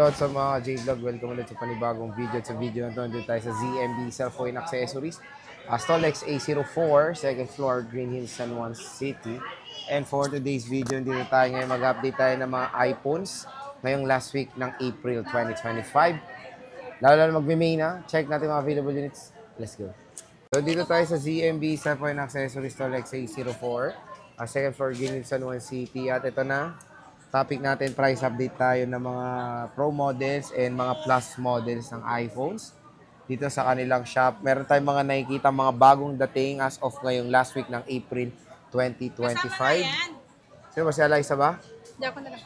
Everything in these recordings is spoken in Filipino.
lot sa mga J-Vlog. Welcome ulit sa panibagong video. At sa video na ito, nandito tayo sa ZMB Cellphone Accessories. Stolex A04, second floor, Green Hills, San Juan City. And for today's video, dito tayo ngayon mag-update tayo ng mga iPhones ngayong last week ng April 2025. Lalo mag-May na. Check natin mga available units. Let's go. So dito tayo sa ZMB Cellphone Accessories Stolex A04, second floor, Green Hills, San Juan City. At ito na. Topic natin, price update tayo ng mga Pro models and mga Plus models ng iPhones dito sa kanilang shop. Meron tayong mga nakikita mga bagong dating as of ngayong last week ng April 2025. Sino ba si Eliza ba? Hindi ako na lang.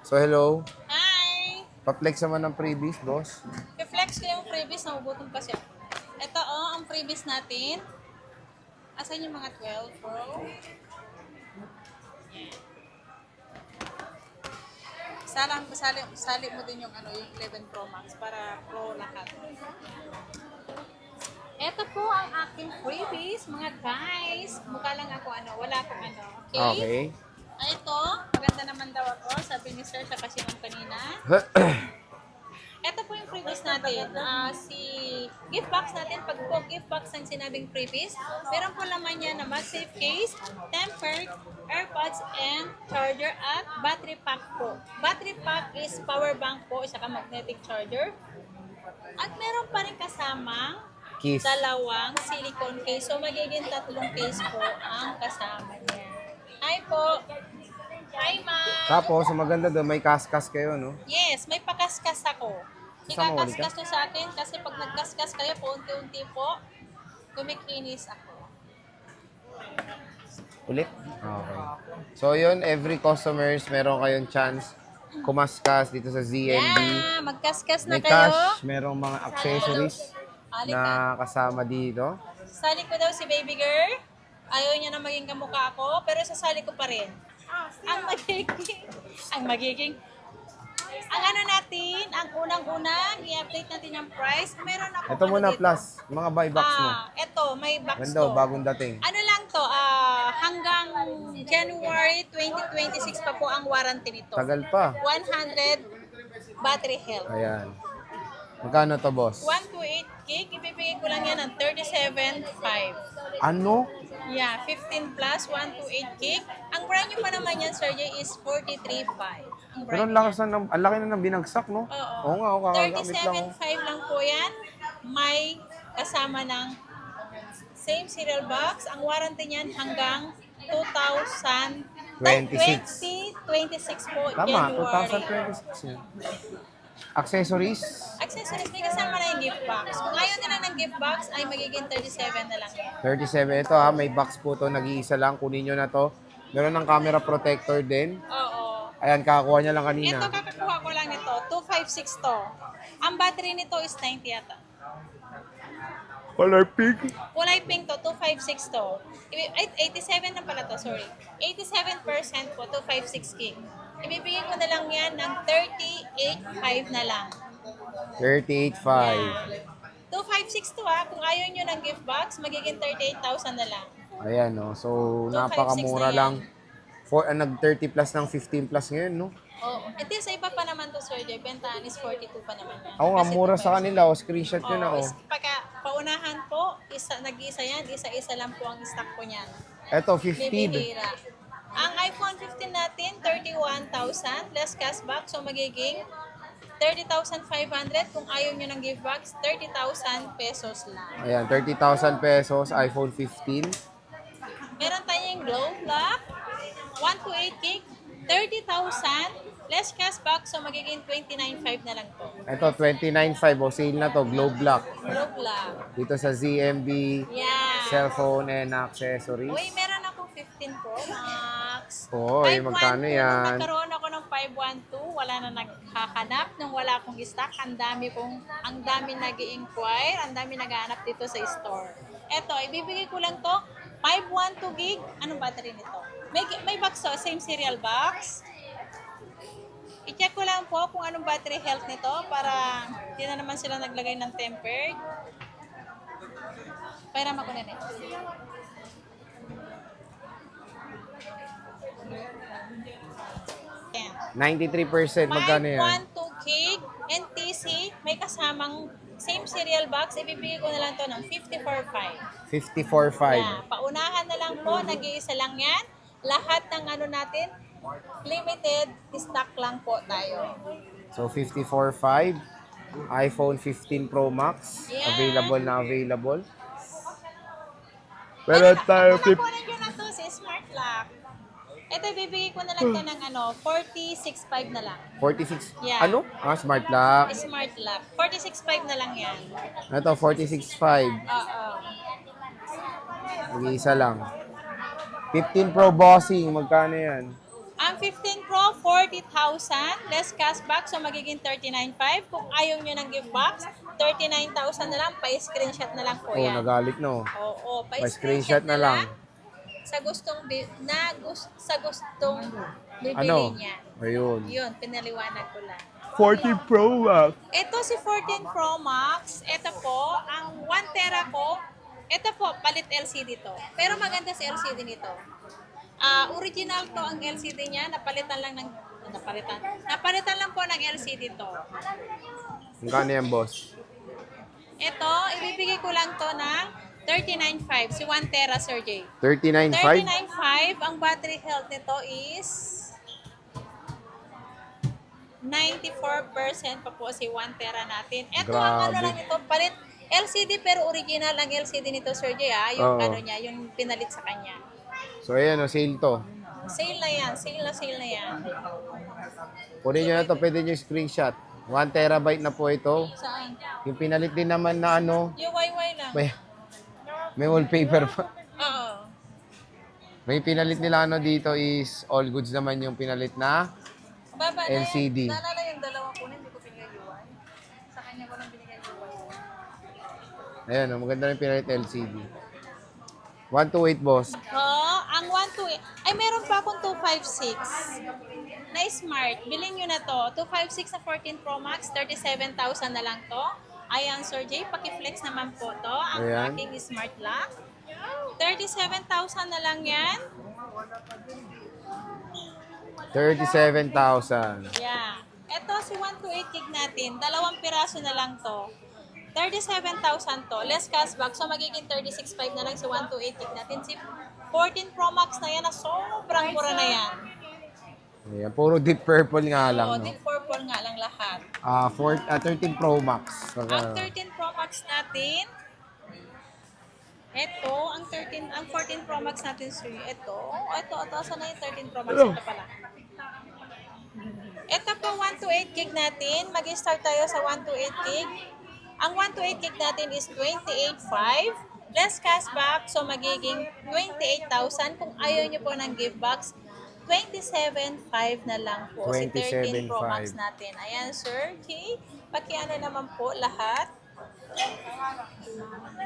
So hello. Hi! Pa-flex naman ng previous, boss. I-flex ko yung freebies, nahugutom pa siya. Ito ang freebies natin. Asan yung mga 12 Pro? Sali mo din yung yung 11 Pro Max para Pro lahat. Ito po ang aking freebies, mga guys. Mukha lang ako wala akong okay? Okay. Ito, maganda naman daw ako, sabi ni Sir sa kasi nung kanina. Ito po yung freebies natin. Si gift box natin, pag po gift box ang sinabing freebies, meron po laman yan na MagSafe case, tempered, AirPods, and charger at battery pack po. Battery pack is power bank po, isa ka magnetic charger. At meron pa rin kasamang Keys. dalawang silicone case. So magiging 3 case po ang kasama niya. Hi po! Hi, ma'am! Tapos, ang maganda doon, may kaskas kayo, no? Yes, may pakaskas ako. Saan mo ulit Ikakaskas to sa akin kasi pag nagkaskas kayo po, unti-unti po, kumikinis ako. Ulit? Okay. So, yun, every customers, meron kayong chance kumaskas dito sa ZMB. Yeah, magkaskas na May kayo. cash, merong mga accessories na kasama dito. Sasali ko daw si baby girl. Ayaw niya na maging kamukha ko, pero sasali ko pa rin. Ang natin, ang unang-unang, i-update natin yung price. Meron ako Ito muna, dito. plus. Mga buy box mo. Ito, may box Ganda, to. bagong dating. Ano lang to, hanggang January 2026 pa po ang warranty nito. Tagal pa. 100 battery health. Ayan. Magkano to, boss? 128 gig, ibibigay ko lang yan ng 37.5. Ano? Yeah, 15 plus, 128 gig. Ang brand new pa naman yan, Sir Jay, is 43.5. Ang Pero brand ang lakas na, ang laki na ng binagsak, no? Oo. Oo nga, kakagamit lang. 37.5 lang po yan. May kasama ng same serial box. Ang warranty niyan hanggang 2026 po, Tama, January. 2026 yan. Accessories? Accessories, may kasama na yung gift box. Kung ayaw nila ng gift box, ay magiging 37 na lang yan. 37. Ito ha, may box po to. Nag-iisa lang. Kunin nyo na to. Meron ng camera protector din. Oo. Ayan, kakakuha niya lang kanina. Ito, kakakuha ko lang nito. 256 to. Ang battery nito is 90 yata. Color pink. Kulay pink to, 256 to. Ay, 87 na pala to, sorry. 87% po, 256 gig. Ibibigay ko na lang yan ng 38.5 na lang. 38.5. 256 to ha. Kung ayaw nyo ng gift box, magiging 38,000 na lang. Ayan, no. So, 256 napakamura na yan. lang. Nag-30 plus ng 15 plus ngayon, no? Oo. Ito sa iba pa naman to, Sir Jay. Bentahan is 42 pa naman yan. Ako nga, Kasi mura sa 256. kanila. O, screenshot nyo na, oh. Pagka paunahan po, nag-isa yan. Isa-isa lang po ang stock po niyan. Eto, 50. Bibihira. Ang iPhone 15 natin, 31,000 less cashback. So, magiging 30,500. Kung ayaw nyo ng gift box, 30,000 pesos lang. Ayan, 30,000 pesos, iPhone 15. Meron tayong Glow Black, 128 gig, 30,000 less cashback. So, magiging 29,500 na lang to. Ito, 29.5. O, sale na to. Globe Black. Glow Black. Dito sa ZMB Yeah. cellphone and accessories. Uy, meron akong 15 Pro Max. Oy, magkano 512, yan? Nung nagkaroon ako ng 512, wala na naghahanap. Nung wala akong stock, ang dami nag-i-inquire, ang dami naghahanap dito sa store. Eto, ibibigay ko lang to, 512 gig. Anong battery nito? May box to, same serial box. I-check ko lang po kung anong battery health nito para hindi na naman sila naglagay ng tempered. Pairam ako na nito. 93%, magkano yan? 512 gig, kasamang same cereal box, ibibigay ko na lang to ng 54.5. 54.5. Yeah, paunahan na lang po, nag-iisa lang yan. Lahat ng ano natin, limited stock lang po tayo. So 54.5. iPhone 15 Pro Max. Yeah. Available na available. Pero tayo, Nakunin nyo na to si Smart Lock. Ito, ibibigay ko na lang to ng 46.5 na lang. 46. Yeah. Ano? Smart Lock. Smart Lock. 46.5 na lang yan. Ito, 46.5. Oo. Mag-iisa lang. 15 Pro Bossing. Magkano yan? Ang 15 Pro, 40,000. Less cashback, so magiging 39.5. Kung ayaw nyo ng gift box, 39,000 na lang. Pa-screenshot na lang po Oh, yan. nagalit no. Oo, Pa-screenshot na lang. Sa gustong sa gustong bibili Ano? niya. Ayun. Yun, pinaliwanag ko lang. 14 Pro Max. Ito si 14 Pro Max. Ito po, ang 1 tera ko. Ito po, palit LCD to. Pero maganda si LCD nito. Original to ang LCD niya. Napalitan lang po ng LCD to. Magkano yan, boss? Ito, ibibigay ko lang to ng 39.5. Si 1 tera, Sir J. 39.5? 39.5. Ang battery health nito is 94% pa po si 1 tera natin. Ito ang ano Grabe. lang ito, palit LCD pero original ang LCD nito, Sir J, yung Oo. ano niya, yung pinalit sa kanya. So, ayan, sale to. Sale na yan, sale na yan. Kunin nyo na to, pwede nyo screenshot. 1 terabyte na po ito. Saan? Yung pinalit din naman na ano, Yung YY lang. may wallpaper pa. Oo. May pinalit nila ano dito is all goods naman yung pinalit na Baba na LCD. yan. Naalala yung dalawa ko na hindi ko pinigay UI. Sa kanya ko lang binigay UI. Ayan, maganda rin pinalit LCD. 128, boss. Ang 128, ay meron pa akong 256 na smart. Bilhin nyo na to. 256 na 14 Pro Max, 37,000 na lang to. Ayan, Sir J, pakiflex naman po to. Ang Ayan. aking smart lock. 37,000 na lang yan. 37,000. Yeah. Ito si 128 gig natin. 2 piraso na lang to. 37,000 to. Less cashback. So, magiging 36,500 na lang si 128 gig natin. Si 14 Pro Max na yan na sobrang mura na yan. Ayan, puro deep purple nga lang. Oo, No? deep purple nga lang lahat. 13 Pro Max. Ang 13 Pro Max natin, ito, ang 14 Pro Max natin, sir, ito, saan na yung 13 Pro Max? Ito pala. Ito po, 128 gig natin. Mag-start tayo sa 128 gig. Ang 128 gig natin is 28,500. Less cashback, so magiging 28,000. Kung ayaw nyo po ng gift box, 27,500 na lang po. Si 13 Pro Max 27,500. natin. Ayan, sir. Okay. Pakiano naman po lahat.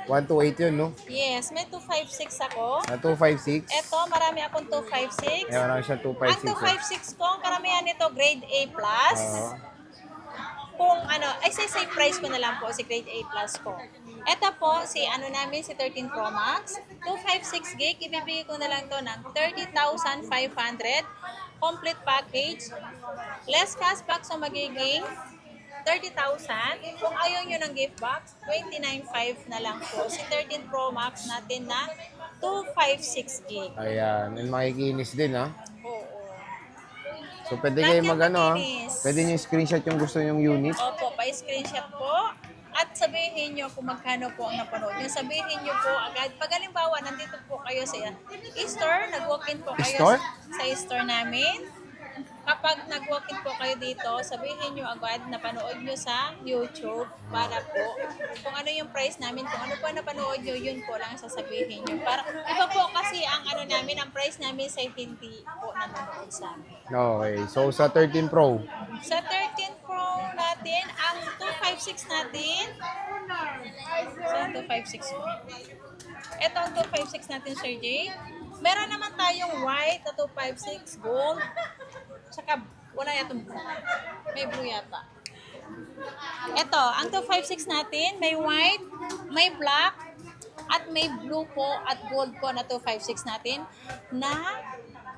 128 yun, no? Yes, may 256 ako. 256. Ito, marami akong 256. Ayan, marami siya Ang 256. 256 ko, ang karamihan nito grade A+. Kung ano, ay say price ko na lang po si grade A+ ko. Ito po, si ano namin, si 13 Pro Max. 256 gig, ibibigay ko na lang to ng 30,500. Complete package. Less cashback, so magiging 30,000. Kung ayaw nyo ng gift box, 29,500 na lang po. Si 13 Pro Max natin na 256 gig. Ayan, and makikinis din, ha? Oo. So, pwede kayo Lahat yan mag-ano, ha? makinis. Pwede nyo screenshot yung gusto nyong unit. Opo, pa-screenshot po. At sabihin nyo kung magkano po ang napanood nyo. Sabihin nyo po agad. Pag halimbawa, nandito po kayo sa store, nag-walk-in po kayo Store? sa store namin. Kapag nag-walk-in po kayo dito, sabihin nyo agad na panood nyo sa YouTube para po kung ano yung price namin, kung ano po napanood nyo, yun po lang sasabihin nyo. Para, iba po kasi ang ano namin, ang price namin sa hindi po nanonood sa amin. Okay, so sa 13 Pro. Sa 13 Pro natin, ang 256 natin, sa 256 mo. Ito ang 256 natin, Sir J. Meron naman tayong white na 256, gold. Tsaka, wala yatong blue. May blue yata. Ito, ang 256 natin, may white, may black, at may blue po at gold po na 256 natin na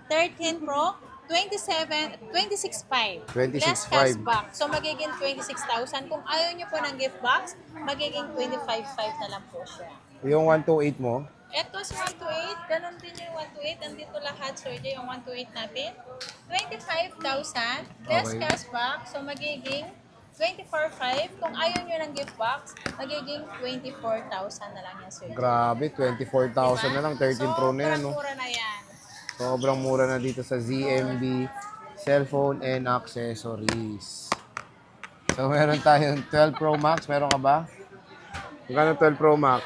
13 Pro. 26,500. 26,500. Less cashback. So, magiging 26,000. Kung ayaw nyo po ng gift box, magiging 25,500 na lang po siya. Yung 128 mo, Ito si 128, ganun din yung 128. Andito lahat, Sir Jay, yung 128 natin. 25,000, less Okay. cashback. So, magiging 24,500. Kung ayaw nyo ng gift box, magiging 24,000 na lang yan, Sir Jay. grabe, 24,000 na lang, 13 Pro na yan, no? Sobrang mura na yan. Sobrang mura na dito sa ZMB cellphone and accessories. So, meron tayong 12 Pro Max. Meron ka ba? Magkano 12 Pro Max?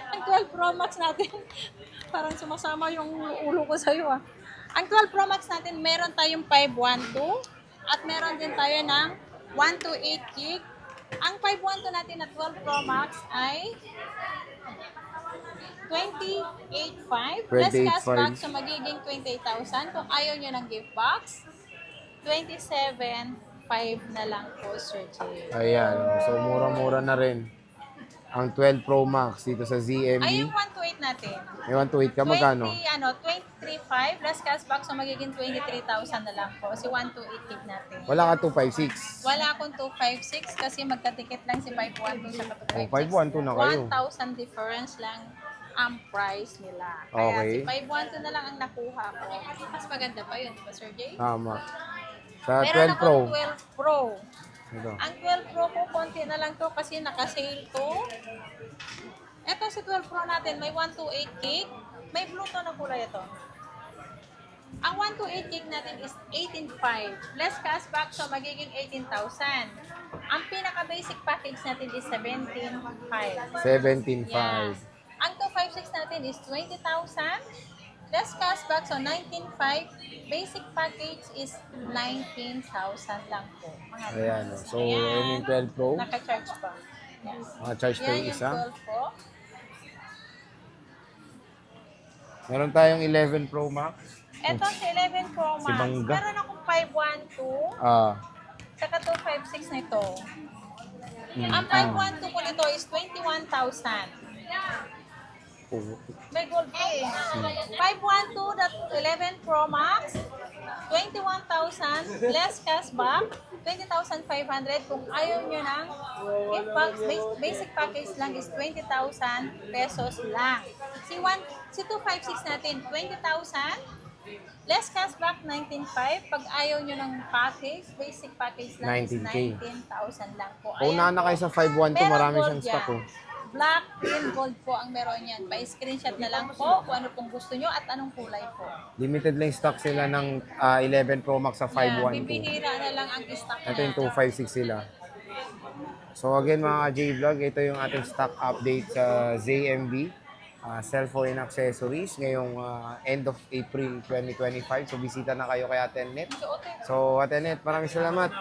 Ang 12 Pro Max natin, parang sumasama yung ulo ko sa'yo ah. Ang 12 Pro Max natin, meron tayong 512 at meron din tayo ng 128 gig. Ang 512 natin na 12 Pro Max ay 28,500 plus 28,500. cashback, so magiging 28,000. Kung ayaw nyo ng gift box, 27,500 na lang po, Sir Jay. Ayan. So, mura-mura na rin. Ang 12 Pro Max dito sa Ay, ZMB. yung 128 natin. May 128 ka, magkano? 23,500 plus cashback, so magiging 23,000 na lang po. Si 128 gig natin. Wala ka 256. Wala akong 256 kasi magkatikit lang si 512 sa Oh, 512 na kayo. 1,000 difference lang ang price nila. Kaya Okay. si 512 na lang ang nakuha ko. Mas maganda pa yun, di ba, Sir Jay? Tama. Sa Meron 12 Pro. akong 12 Pro. Ito. Ang 12 Pro ko, konti na lang to kasi naka-sale to. Ito si 12 Pro natin, may 128 gig. May Bluetooth na kulay ito. Ang 128 gig natin is 18,500. Less cashback, so magiging 18,000. Ang pinaka-basic package natin is 17,500. 17.5. Yes. Ang 256 natin is 20,000. Less cashback, so 19,500. Basic package is 19,000 lang po. Mga Ayan. guys. So, yun yung 12 Pro. Naka-charge pa. Yes. Charge pa Yan yung yung isa. 12 Pro. Meron tayong 11 Pro Max. Ito sa 11 Pro Max. Si Bangga. Meron akong 512. Ah. Saka 256 na ito. Mm. Ang 512 ko nito is 21,000. May gold pa eh. 512.11 Pro Max, 21,000 less cashback, 20,500. Kung ayaw nyo ng gift box, basic package lang is 20,000 pesos lang. Si 256 natin, 20,000. Less cashback, 19,500. Pag ayaw nyo ng package, basic package lang is 19K. 19,000 lang po. Una na kayo sa 512, Meron marami gold siyang stock. yan. Oh. Black, green, gold po ang meron yan. Pa-screenshot na lang po kung ano pong gusto nyo at anong kulay po. Limited lang stock sila ng 11 Pro Max sa Yan, 512. bibihira na lang ang stock Ito yung niya. 256 sila. So again mga J-Vlog, ito yung ating stock update sa ZMB. Cellphone and accessories ngayong end of April 2025. So bisita na kayo kay Ate Net. So Ate Net, maraming salamat.